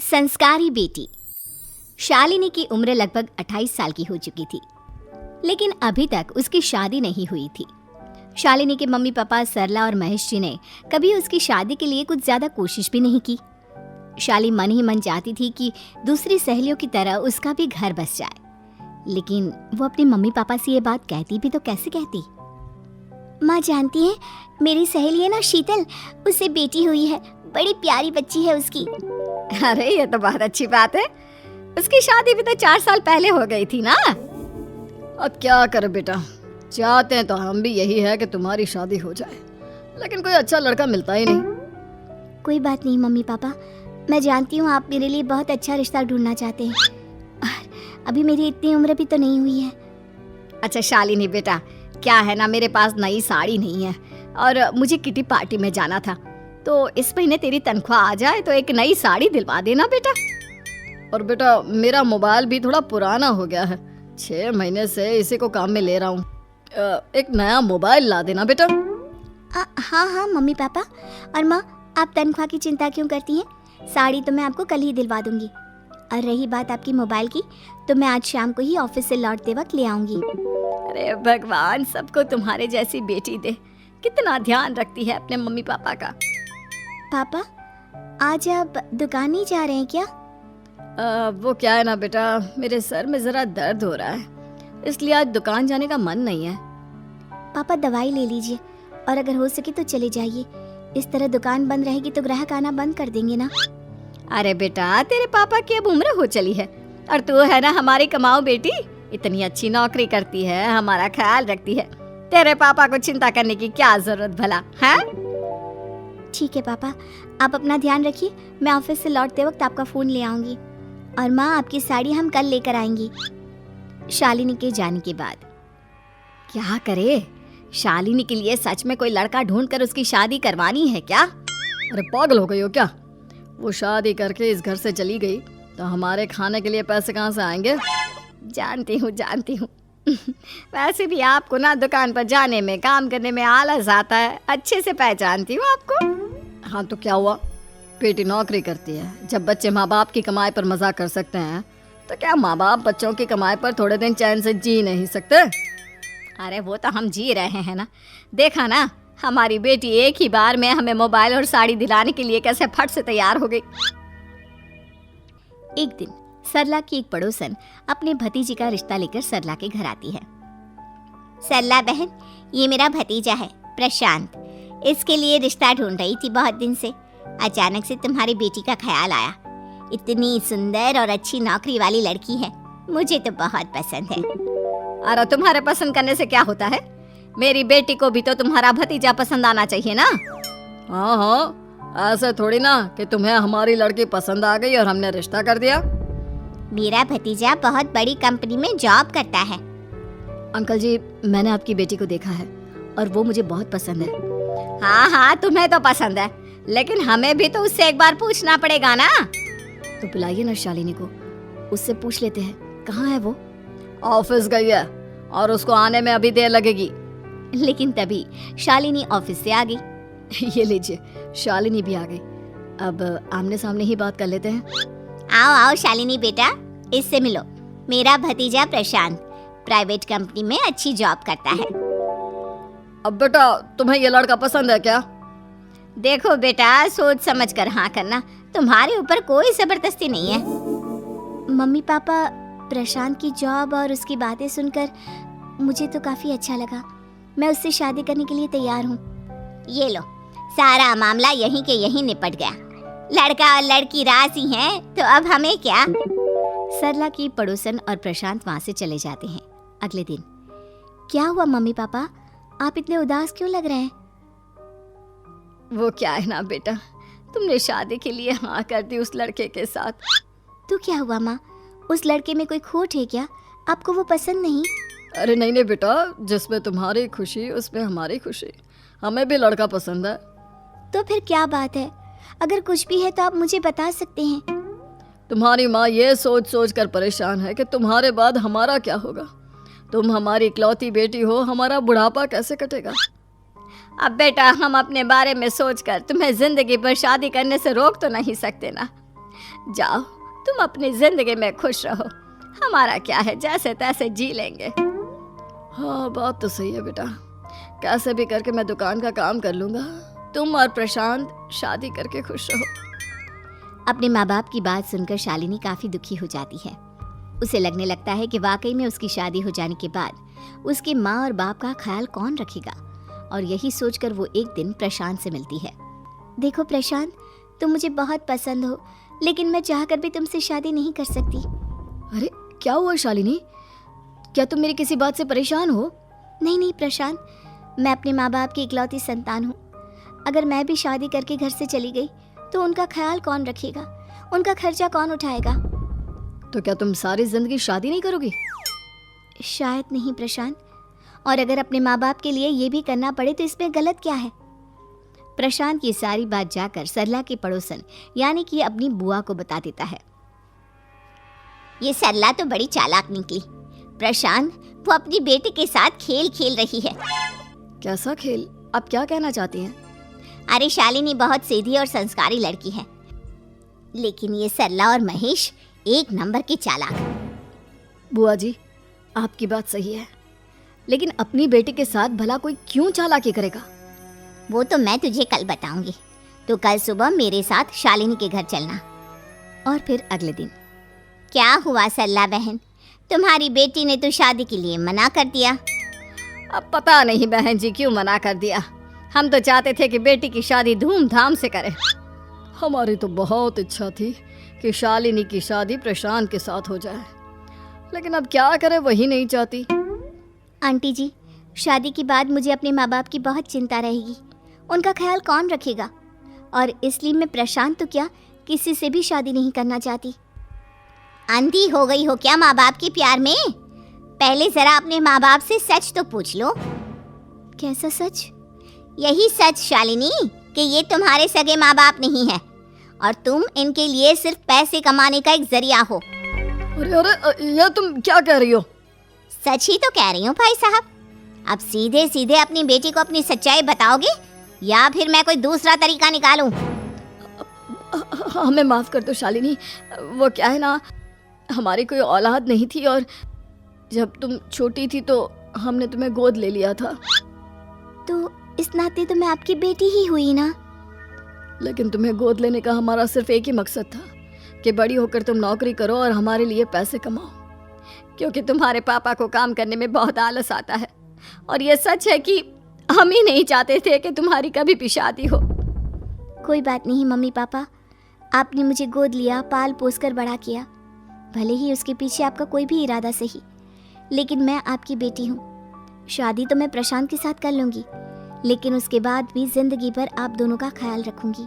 संस्कारी बेटी। शालिनी की उम्र लगभग 28 साल की हो चुकी थी, लेकिन अभी तक उसकी शादी नहीं हुई थी। शालिनी के मम्मी पापा सरला और महेश जी ने कभी उसकी शादी के लिए कुछ ज्यादा कोशिश भी नहीं की। शाली मन ही मन चाहती थी कि दूसरी सहेलियों की तरह उसका भी घर बस जाए, लेकिन वो अपने मम्मी पापा से ये बात कहती भी तो कैसे कहती। माँ जानती है, मेरी सहेली है ना शीतल, उससे बेटी हुई है, बड़ी प्यारी बच्ची है उसकी। अरे ये तो बहुत अच्छी बात है। उसकी शादी भी तो 4 साल पहले हो गई थी ना। अब क्या करे बेटा, चाहते हैं तो हम भी यही है कि तुम्हारी शादी हो जाए, लेकिन कोई अच्छा लड़का मिलता ही नहीं। कोई बात नहीं मम्मी पापा, मैं जानती हूँ आप मेरे लिए बहुत अच्छा रिश्ता ढूंढना चाहते हैं, और अभी मेरी इतनी उम्र भी तो नहीं हुई है। अच्छा शालिनी बेटा, क्या है ना, मेरे पास नई साड़ी नहीं है और मुझे किटी पार्टी में जाना था, तो इस महीने तेरी तनख्वाह आ जाए तो एक नई साड़ी दिलवा देना बेटा। और बेटा मेरा मोबाइल भी थोड़ा पुराना हो गया है, 6 महीने से इसी को काम में ले रहा हूँ, एक नया मोबाइल ला देना बेटा। हाँ हाँ मम्मी पापा। और माँ, आप तनख्वाह की चिंता क्यों करती हैं? साड़ी तो मैं आपको कल ही दिलवा दूंगी। और रही बात आपकी मोबाइल की, तो मैं आज शाम को ही ऑफिस से लौटते वक्त ले आऊंगी। अरे भगवान सबको तुम्हारे जैसी बेटी दे, कितना ध्यान रखती है अपने मम्मी पापा का। पापा, आज आप दुकान नहीं जा रहे हैं क्या? वो क्या है ना बेटा, मेरे सर में जरा दर्द हो रहा है, इसलिए आज दुकान जाने का मन नहीं है। पापा दवाई ले लीजिए, और अगर हो सके तो चले जाइए। इस तरह दुकान बंद रहेगी तो ग्राहक आना बंद कर देंगे ना। अरे बेटा, तेरे पापा की अब उम्र हो चली है, और तू है ना हमारी कमाऊ बेटी, इतनी अच्छी नौकरी करती है, हमारा ख्याल रखती है, तेरे पापा को चिंता करने की क्या जरूरत भला है? ठीक है पापा, आप अपना ध्यान रखिए, मैं ऑफिस से लौटते वक्त आपका फोन ले आऊंगी। और माँ, आपकी साड़ी हम कल लेकर आएंगी। शालिनी के जाने के बाद क्या करे, शालिनी के लिए सच में कोई लड़का ढूंढकर उसकी शादी करवानी है क्या? अरे पागल हो गई हो क्या? वो शादी करके इस घर से चली गई तो हमारे खाने के लिए पैसे कहाँ से आएंगे? जानती हूँ वैसे भी आपको ना दुकान पर जाने में, काम करने में आलस आता है, अच्छे से पहचानती हूँ आपको। हाँ तो क्या हुआ, बेटी नौकरी करती है, जब बच्चे माँ बाप की कमाई पर मजाक कर सकते हैं, तो क्या माँ बाप बच्चों की कमाई पर थोड़े दिन चैन से जी नहीं सकते? अरे वो तो हम जी रहे हैं ना, देखा ना हमारी बेटी एक ही बार में हमें मोबाइल और साड़ी दिलाने के लिए कैसे फट से तैयार हो गई। एक दिन सरला की एक पड़ोसन अपने भतीजी का रिश्ता लेकर सरला के घर आती है। सरला बहन, ये मेरा भतीजा है प्रशांत, इसके लिए रिश्ता ढूंढ रही थी बहुत दिन से। अचानक से तुम्हारी बेटी का ख्याल आया, इतनी सुंदर और अच्छी नौकरी वाली लड़की है, मुझे तो बहुत पसंद है। अरे तुम्हारे पसंद करने से क्या होता है, मेरी बेटी को भी तो तुम्हारा भतीजा पसंद आना चाहिए ना। हाँ, ऐसे थोड़ी ना कि तुम्हें हमारी लड़की पसंद आ गई और हमने रिश्ता कर दिया। मेरा भतीजा बहुत बड़ी कंपनी में जॉब करता है। अंकल जी, मैंने आपकी बेटी को देखा है और वो मुझे बहुत पसंद है। हाँ, तुम्हें तो पसंद है, लेकिन हमें भी तो उससे एक बार पूछना पड़ेगा ना। तो बुलाइए ना शालिनी को, उससे पूछ लेते हैं कहाँ है वो। ऑफिस गई है और उसको आने में अभी देर लगेगी। लेकिन तभी शालिनी ऑफिस से आ गई। ये लीजिए, शालिनी भी आ गई। अब आमने सामने ही बात कर लेते हैं। आओ आओ शालिनी बेटा, इससे मिलो, मेरा भतीजा प्रशांत प्राइवेट कंपनी में अच्छी जॉब करता है। अब बेटा, तुम्हें ये लड़का पसंद है क्या? देखो बेटा, सोच समझ कर हाँ करना, तुम्हारे ऊपर कोई जबरदस्ती नहीं है। मम्मी पापा, प्रशांत की जॉब और उसकी बातें सुनकर मुझे तो काफी अच्छा लगा, मैं उससे शादी करने के लिए तैयार हूँ। ये लो, सारा मामला यहीं के यहीं निपट गया, लड़का और लड़की राजी हैं, तो अब हमें क्या। सरला की पड़ोसन और प्रशांत वहाँ से चले जाते हैं। अगले दिन, क्या हुआ मम्मी पापा, आप इतने उदास क्यों लग रहे हैं? वो क्या है ना बेटा, तुमने शादी के लिए हाँ कर दी उस लड़के के साथ। तो क्या हुआ माँ, उस लड़के में कोई खोट है क्या? आपको वो पसंद नहीं? अरे नहीं बेटा, जिसमें तुम्हारी खुशी उसमें हमारी खुशी, हमें भी लड़का पसंद है। तो फिर क्या बात है, अगर कुछ भी है तो आप मुझे बता सकते हैं। तुम्हारी माँ ये सोच सोच कर परेशान है कि तुम्हारे बाद हमारा क्या होगा। तुम हमारी इकलौती बेटी हो, हमारा बुढ़ापा कैसे कटेगा। अब बेटा, हम अपने बारे में सोचकर तुम्हें जिंदगी भर शादी करने से रोक तो नहीं सकते ना। जाओ तुम अपनी जिंदगी में खुश रहो, हमारा क्या है, जैसे तैसे जी लेंगे। हाँ बात तो सही है बेटा, कैसे भी करके मैं दुकान का काम कर लूंगा, तुम और प्रशांत शादी करके खुश रहो। अपने माँ बाप की बात सुनकर शालिनी काफी दुखी हो जाती है। उसे लगने लगता है कि वाकई में उसकी शादी हो जाने के बाद उसकी माँ और बाप का ख्याल कौन रखेगा, और यही सोचकर वो एक दिन प्रशांत से मिलती है। देखो प्रशांत, तुम मुझे बहुत पसंद हो, लेकिन मैं चाहकर भी तुमसे शादी नहीं कर सकती। अरे क्या हुआ शालिनी, क्या तुम मेरी किसी बात से परेशान हो? नहीं नहीं प्रशांत, मैं अपने माँ बाप की इकलौती संतान हूँ। अगर मैं भी शादी करके घर से चली गई तो उनका ख्याल कौन रखेगा, उनका खर्चा कौन उठाएगा? तो क्या तुम सारी जिंदगी शादी नहीं करोगी? शायद नहीं प्रशांत, और अगर अपने माँ बाप के लिए ये भी करना पड़े तो इसमें गलत क्या है? प्रशांत की सारी बात जाकर सरला के पड़ोसन यानी कि अपनी बुआ को बता देता है। ये सरला तो बड़ी चालाक निकली। प्रशांत, वो अपनी बेटी के साथ खेल खेल रही है। कैसा खेल? आप क्या कहना चाहती हैं? अरे शालिनी बहुत सीधी और संस्कारी लड़की है, लेकिन ये सरला और महेश एक नंबर के चालाक। बुआ जी आपकी बात सही है, लेकिन अपनी बेटी के साथ भला कोई क्यों चालाकी करेगा? वो तो मैं तुझे कल बताऊंगी, तो कल सुबह मेरे साथ शालिनी के घर चलना। और फिर अगले दिन। क्या हुआ सरला बहन, तुम्हारी बेटी ने तो शादी के लिए मना कर दिया। अब पता नहीं बहन जी क्यों मना कर दिया, हम तो चाहते थे कि बेटी की शादी धूमधाम से करें। हमारी तो बहुत इच्छा थी कि शालिनी की शादी प्रशांत के साथ हो जाए, लेकिन अब क्या करें, वही नहीं चाहती। आंटी जी, शादी के बाद मुझे अपने माँ बाप की बहुत चिंता रहेगी, उनका ख्याल कौन रखेगा, और इसलिए मैं प्रशांत तो क्या किसी से भी शादी नहीं करना चाहती। अंधी हो गई हो क्या माँ बाप के प्यार में? पहले जरा अपने माँ बाप से सच तो पूछ लो। कैसा सच? यही सच शालिनी कि ये तुम्हारे सगे माँ बाप नहीं है और तुम इनके लिए सिर्फ पैसे कमाने का एक जरिया हो। अरे अरे ये तुम क्या कह रही हो? सच ही तो कह रही हूँ भाई साहब। अब सीधे सीधे अपनी बेटी को अपनी सच्चाई बताओगे या फिर मैं कोई दूसरा तरीका निकालूं? हमें माफ कर दो शालिनी, वो क्या है ना, हमारी कोई औलाद नहीं थी और जब तुम छोटी थी तो हमने तुम्हें गोद ले लिया था। तो इस नाते तो मैं आपकी बेटी ही हुई ना। लेकिन तुम्हें गोद लेने का हमारा सिर्फ एक ही मकसद था कि बड़ी होकर तुम नौकरी करो और हमारे लिए पैसे कमाओ, क्योंकि तुम्हारे पापा को काम करने में बहुत आलस आता है, और ये सच है कि हम ही नहीं चाहते थे कि तुम्हारी कभी भी शादी हो। कोई बात नहीं मम्मी पापा, आपने मुझे गोद लिया, पाल पोस कर बड़ा किया, भले ही उसके पीछे आपका कोई भी इरादा सही, लेकिन मैं आपकी बेटी हूँ। शादी तो मैं प्रशांत के साथ कर लूँगी, लेकिन उसके बाद भी जिंदगी भर आप दोनों का ख्याल रखूंगी।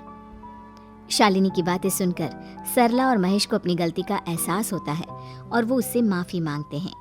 शालिनी की बातें सुनकर सरला और महेश को अपनी गलती का एहसास होता है और वो उससे माफी मांगते हैं।